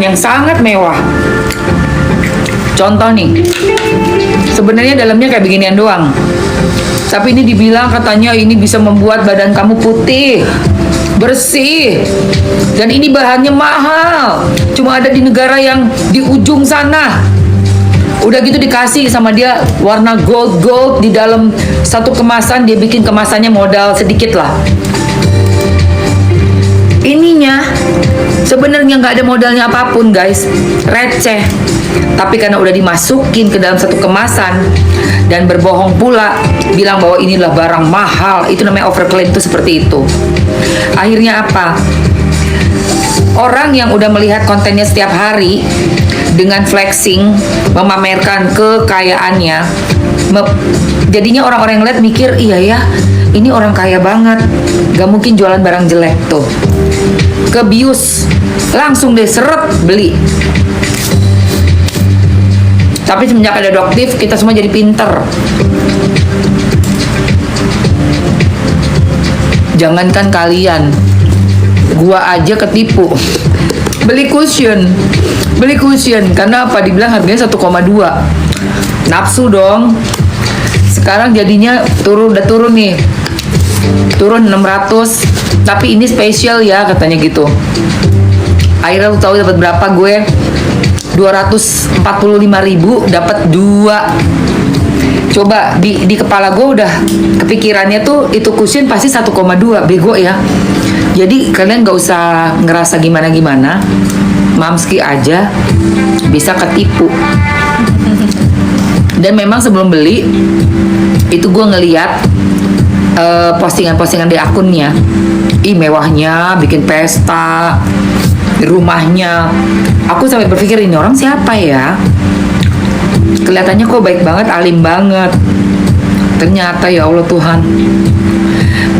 yang sangat mewah. Contoh nih, sebenarnya dalamnya kayak beginian doang, tapi ini dibilang katanya ini bisa membuat badan kamu putih, bersih, dan ini bahannya mahal, cuma ada di negara yang di ujung sana. Udah gitu dikasih sama dia warna gold di dalam satu kemasan. Dia bikin kemasannya modal sedikit lah. Ininya sebenarnya nggak ada modalnya apapun guys, receh. Tapi karena udah dimasukin ke dalam satu kemasan dan berbohong pula, bilang bahwa inilah barang mahal, itu namanya overclaim, itu seperti itu. Akhirnya apa? Orang yang udah melihat kontennya setiap hari dengan flexing, memamerkan kekayaannya, jadinya orang-orang yang lihat mikir, iya ya, ini orang kaya banget, gak mungkin jualan barang jelek tuh. Kebius, langsung deh seret beli. Tapi semenjak ada Doktif, kita semua jadi pinter. Jangankan kalian, gua aja ketipu. Beli cushion karena apa? Dibilang harganya 1,2. Nafsu dong. Sekarang jadinya udah turun nih. Turun 600, tapi ini spesial ya katanya gitu. Akhirnya lu tahu dapat berapa gue? 245.000 dapat 2. Coba di kepala gue udah kepikirannya tuh itu cushion pasti 1,2, bego ya. Jadi kalian gak usah ngerasa gimana-gimana, mamski aja bisa ketipu. Dan memang sebelum beli itu gue ngeliat postingan-postingan di akunnya, mewahnya, bikin pesta di rumahnya. Aku sampai berpikir, ini orang siapa ya? Kelihatannya kok baik banget, alim banget. Ternyata ya Allah Tuhan,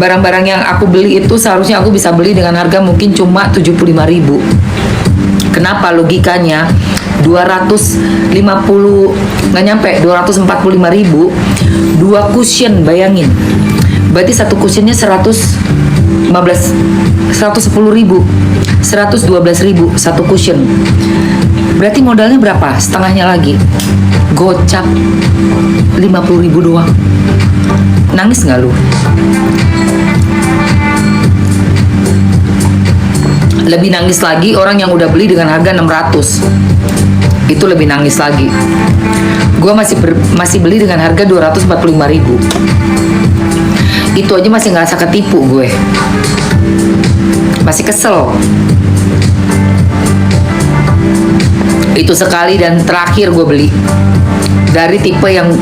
barang-barang yang aku beli itu seharusnya aku bisa beli dengan harga mungkin cuma 75.000. Kenapa? Logikanya 250, nggak nyampe 245.000, 2 cushion, bayangin. Berarti satu cushionnya 110.000, 112.000 satu cushion. Berarti modalnya berapa? Setengahnya lagi. Gocap 50.000 doang. Nangis nggak lu? Lebih nangis lagi orang yang udah beli dengan harga 600. Itu lebih nangis lagi. Gue masih beli dengan harga 245.000. Itu aja masih ngerasa ketipu gue. Masih kesel. Itu sekali dan terakhir gue beli dari tipe yang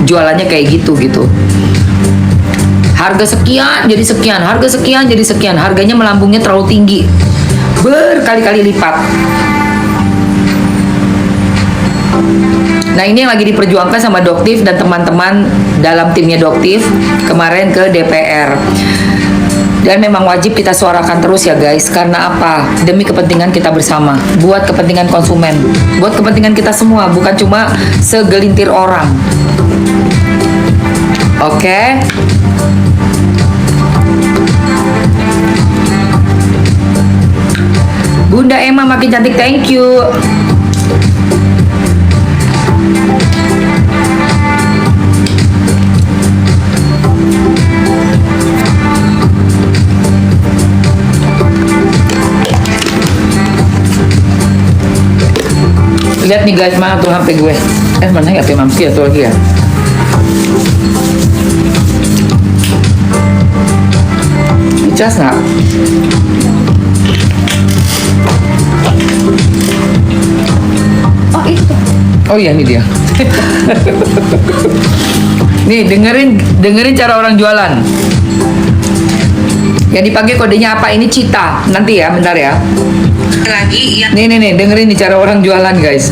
jualannya kayak gitu. Harga sekian jadi sekian, harga sekian jadi sekian. Harganya melambungnya terlalu tinggi, berkali-kali lipat. Nah, ini yang lagi diperjuangkan sama Doktif dan teman-teman dalam timnya Doktif kemarin ke DPR. Dan memang wajib kita suarakan terus ya guys. Karena apa? Demi kepentingan kita bersama. Buat kepentingan konsumen. Buat kepentingan kita semua. Bukan cuma segelintir orang. Oke? Bunda Emma makin cantik, thank you. Lihat nih guys, mana tuh HP gue? Mana ya HP Mamski atau lagi ya? Dicas nggak? Oh itu. Oh iya, ini dia. Nih, dengerin cara orang jualan. Yang dipakai kodenya apa? Ini Cita. Nanti ya, bentar ya. Lagi yang Nih, dengerin nih cara orang jualan guys.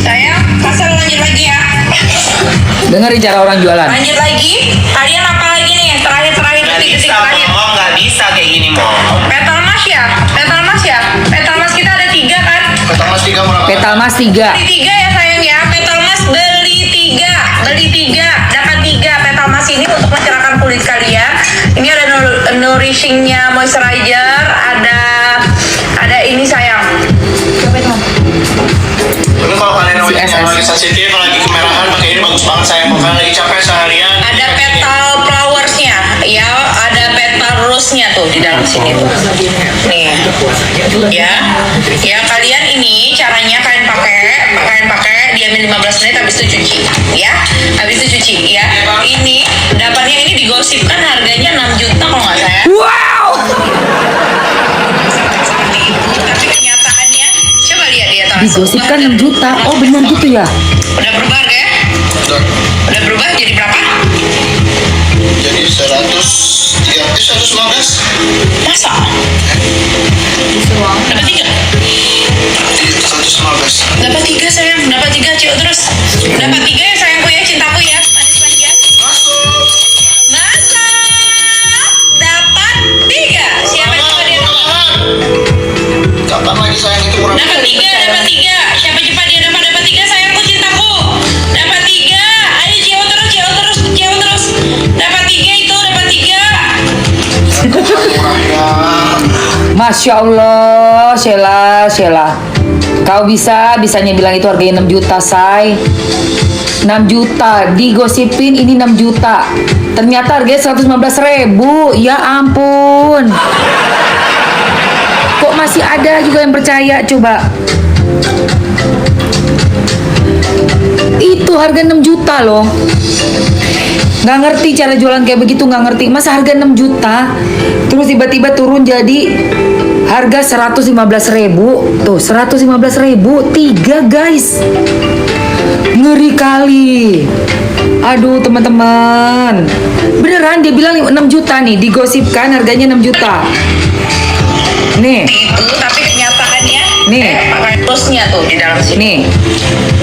saya pasal lanjut lagi ya. Dengerin cara orang jualan. Lanjut lagi. Kalian apa lagi nih? Terakhir Nggak detik-detik bisa, terakhir. Mom, nggak bisa kayak gini, Mom. Petalmas ya. Petalmas kita ada 3 kan? Petalmas 3 murah banget. Petalmas 3. Beli 3 ya sayang ya. Petalmas beli 3 dapat 3. Petalmas ini untuk mencerahkan kulit kalian Ini ada nourishingnya moisturizer, ada ini sayang. Tapi kalau kalian Si yang SS. lagi sensitif, lagi kemerahan, pakai ini bagus banget sayang. Kalau kalian lagi capek seharian. Ada petal flowersnya, ya, ada petal rose-nya tuh di dalam sini tuh. Nih, ya kalian ini caranya kalian pakai, diamin 15 menit habis itu cuci, ya, habis itu cuci, ya. Ini dapatnya ini digosipkan harganya 6 juta kalau nggak salah. Wow. Seperti itu, tapi kenyataannya coba lihat dia tahu. Digosipkan 6 juta. Oh benar gitu ya? Udah berubah harga ya? Udah berubah jadi berapa? Jadi 115. Masa? Dapat 3? 115. Dapat 3 sayang, dapat 3 Cio terus. Dapat 3 ya sayangku ya, cintaku ya, manis manja. Masuk. Masa? Dapat 3. Siapa cepat dia? Kapan lagi sayang itu murah? Dapat 3, dapat 3. Siapa cepat dia dapat 3 sayangku cintaku. Dapat 3. Ayo Cio terus, Cio terus, Cio terus. Dapat 3 itu, dapat 3. Murahnya. Masya Allah, Sheila. Kau bisanya bilang itu harganya 6 juta, say. 6 juta, digosipin ini 6 juta. Ternyata harganya 115.000. Ya ampun. Kok masih ada juga yang percaya, coba. Itu harga 6 juta loh. Nggak ngerti cara jualan kayak begitu, nggak ngerti. Masa harga 6 juta terus tiba-tiba turun jadi harga 115.000. Tuh 115.000, 3 guys. Ngeri kali. Aduh teman-teman, beneran dia bilang 6 juta nih, digosipkan harganya 6 juta. Nih, Itu, tapi kenyataannya Nih. pakai plusnya tuh di dalam sini.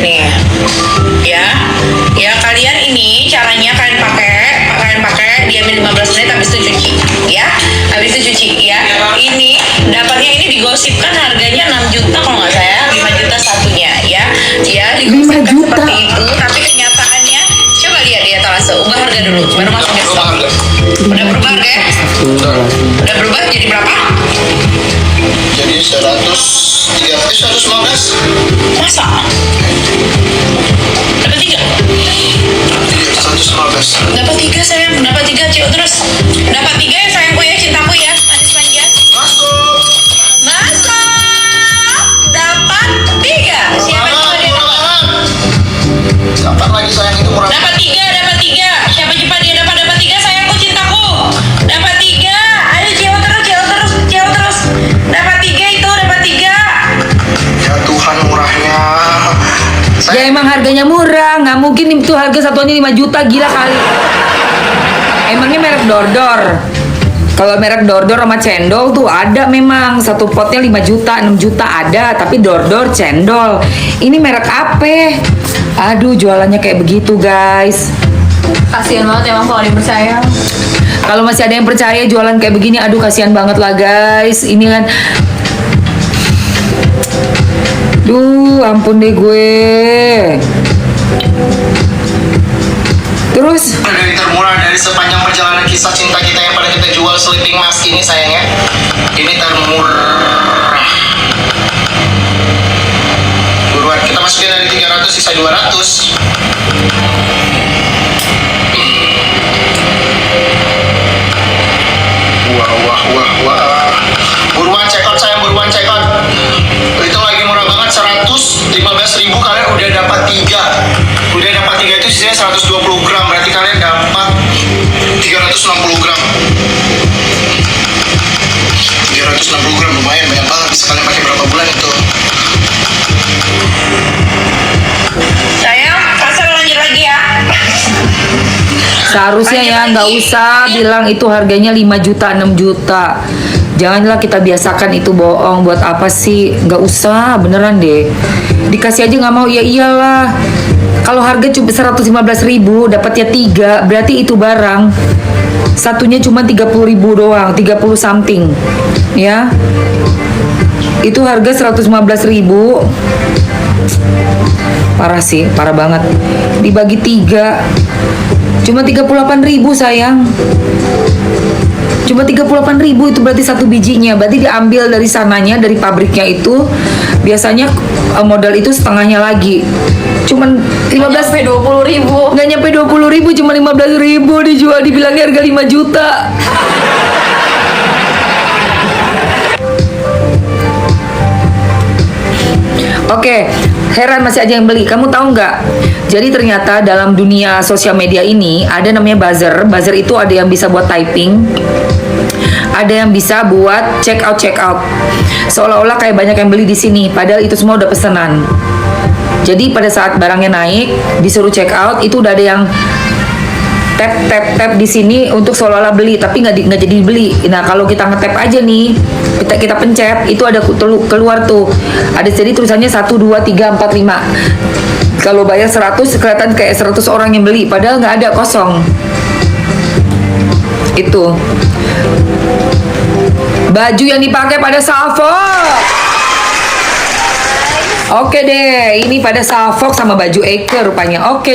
nih. Nih, ya kalian ini caranya kalian pakai, diamin 15 menit habis itu cuci, ya, habis itu cuci, ya. Ini dapatnya ini digosipkan harganya 6 juta kalau nggak salah, 5 juta satunya, ya, 5 digosipkan juta. seperti itu, tapi kenyataannya coba lihat dia etalase, ubah harga dulu, baru masuk ke stok. Udah berubah harga ya? Udah berubah jadi berapa? Jadi 115. Masa? Dapat 3? Iya, 115. Dapat 3 sayang, dapat 3 Cio terus. Dapat 3 ya sayangku ya, cintaku ya, manis manja. Masuk. Masa? Dapat 3. Siapa cepat dia dapat? Kapan lagi sayang itu murah? Dapat 3, dapat 3. Siapa cepat dia dapat 3 sayangku cintaku. Dapat 3. Ayo Cio terus, Cio terus, Cio terus. Dapat 3 itu, dapat 3. Ya Tuhan murahnya. Ya emang harganya murah, nggak mungkin itu harga satuannya 5 juta, gila kali. Emangnya merek Dordor. Kalau merek Dordor sama cendol tuh ada memang satu potnya 5 juta, 6 juta ada, tapi Dordor cendol. Ini merek apa? Aduh, jualannya kayak begitu, guys. Kasihan banget emang kalau dipercaya. Kalau masih ada yang percaya jualan kayak begini, aduh kasihan banget lah, guys. Ini kan duh, ampun deh gue. Terus Dari termurah dari sepanjang perjalanan kisah cinta kita yang pada kita jual sleeping mask ini sayangnya. Ini termurah. Buruan, kita masukin dari 300 sisa 200. Wah. Buruan check out sayang, buruan check out. Itu lagi murah banget, 115.000 kalian udah dapat 3. Udah dapat 3 itu sisanya 120 gram, berarti kalian dapat 360 gram. 360 gram lumayan banyak banget, bisa kalian pakai berapa bulan itu. Sayang, pasal lanjut lagi ya. seharusnya ya nggak usah bilang itu harganya 5 juta, 6 juta. Janganlah kita biasakan itu bohong. Buat apa sih? Nggak usah, beneran deh. Dikasih aja nggak mau, ya iyalah. Kalau harga cuma 115.000, dapatnya 3, berarti itu barang satunya cuma 30.000 doang, 30 something, ya. Itu harga 115.000. Parah sih, parah banget. Dibagi 3 cuma 38.000 sayang. Cuma 38.000 itu berarti satu bijinya. Berarti diambil dari sananya, dari pabriknya itu. Biasanya modal itu setengahnya lagi. Cuman 15 20.000. nggak nyampe 20.000, cuma 15.000 dijual, dibilangnya harga 5 juta. Oke, heran masih aja yang beli. Kamu tahu nggak? Jadi ternyata dalam dunia sosial media ini ada namanya buzzer. Buzzer itu ada yang bisa buat typing, ada yang bisa buat check out. Seolah-olah kayak banyak yang beli di sini, padahal itu semua udah pesanan. Jadi pada saat barangnya naik, disuruh check out, itu udah ada yang tap di sini untuk seolah-olah beli, tapi nggak jadi beli. Nah kalau kita ngetap aja nih, kita pencet, itu ada keluar tuh, ada jadi tulisannya 1, 2, 3, 4, 5. Kalau bayar 100 kelihatan kayak 100 orang yang beli, padahal nggak ada, kosong. Itu baju yang dipakai pada Salfok. Oke deh, ini pada Salfok sama baju Eke rupanya. Oke.